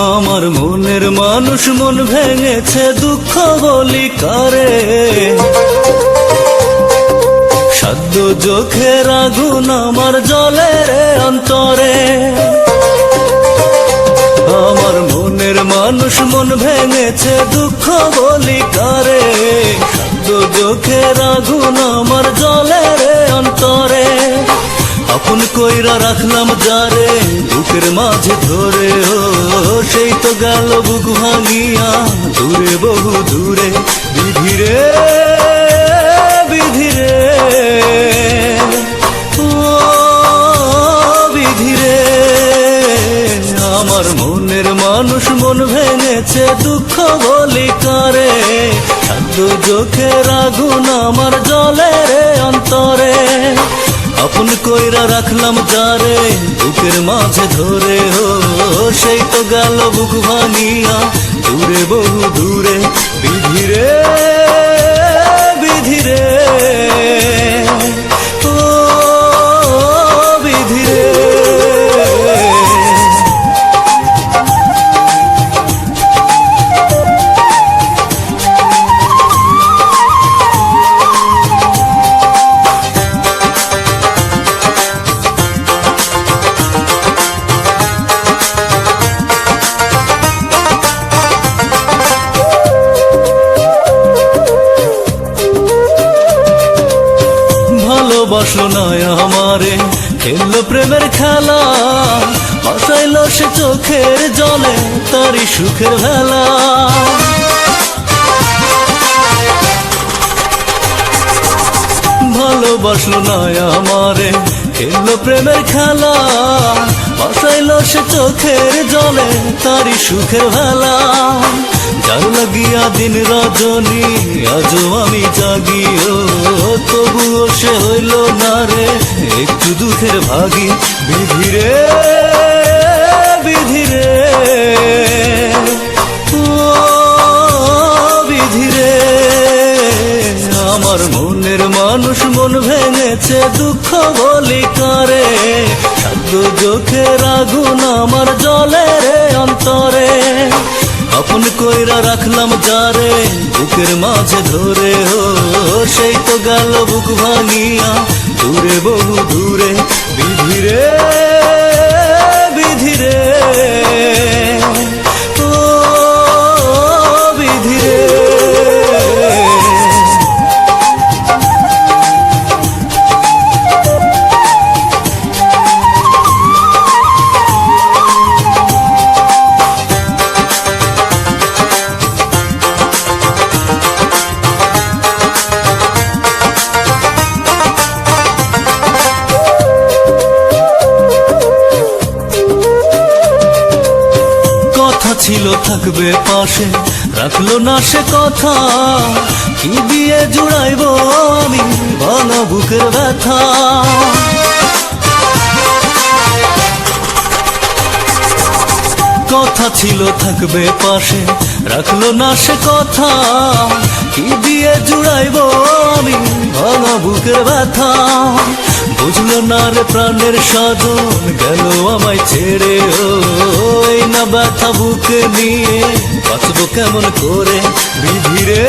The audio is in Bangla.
আমার মনের মানুষ মন ভেঙেছে, দুঃখ বলি কারে। সাধ্য চোখের আগুন আমার জ্বলে রে অন্তরে। আমার মনের মানুষ মন ভেঙেছে, দুঃখ বলি কারে। সাধ্য চোখের আগুন আমার জ্বলে রে অন্তরে। আপন কইরা রাখলাম যারে বুকের মাঝে ধরে, ও সেই তো গেল বুক ভাঙিয়া দূরে বহু দূরে। বিধিরে বিধিরে ও বিধিরে, আমার মনের মানুষ মন ভেঙেছে, দুঃখ বলি কারে। সাধ্য চোখের আগুন আমার জ্বলে রে অন্তরে। আপন কইরা রাখলাম যারে বুকের মাঝে ধরে, ও সেই তো গেল বুক ভাঙিয়া দূরে বহু দূরে। বিধিরে বিধিরে ও বিধিরে। ভালোবাসলো না আমারে, খেললো প্রেমের খেলা। ভাসাইলো সে চোখের জলে তারই সুখের ভেলা। ভালোবাসলো না আমারে, খেললো প্রেমের খেলা। ভাসাইলো সে চোখের জলে তারই সুখের ভেলা। যার লাগিয়া দিন রজনী আজও আমি জাগি, ও তবুও সে হইল না রে একটু দুঃখের ভাগী। বিধিরে বিধিরে ও বিধিরে, আমার মনের মানুষ মন ভেঙেছে, দুঃখ বলি কারে। সাধ্য চোখের আগুন আমার জ্বলে রে অন্তরে। আপন কইরা রাখলাম যারে বুকের মাঝে ধরে, ও সেই তো গেল বুক ভাঙিয়া দূরে বহু দূরে। বিধিরে বিধিরে ও বিধিরে। ছিল থাকবে পাশে, রাখলো না সে কথা। কি দিয়ে জুড়াইব আমি ভাঙা বুকের ব্যথা। কথা ছিল থাকবে পাশে, রাখলো না সে কথা। কি দিয়ে জুড়াইব আমি ভাঙা বুকের ব্যথা। বুঝলো না রে প্রাণের সাজন গেল আমায় ছেড়ে, ও এই না ব্যথা বুকে নিয়ে বাঁচবো কেমন করে। বিধিরে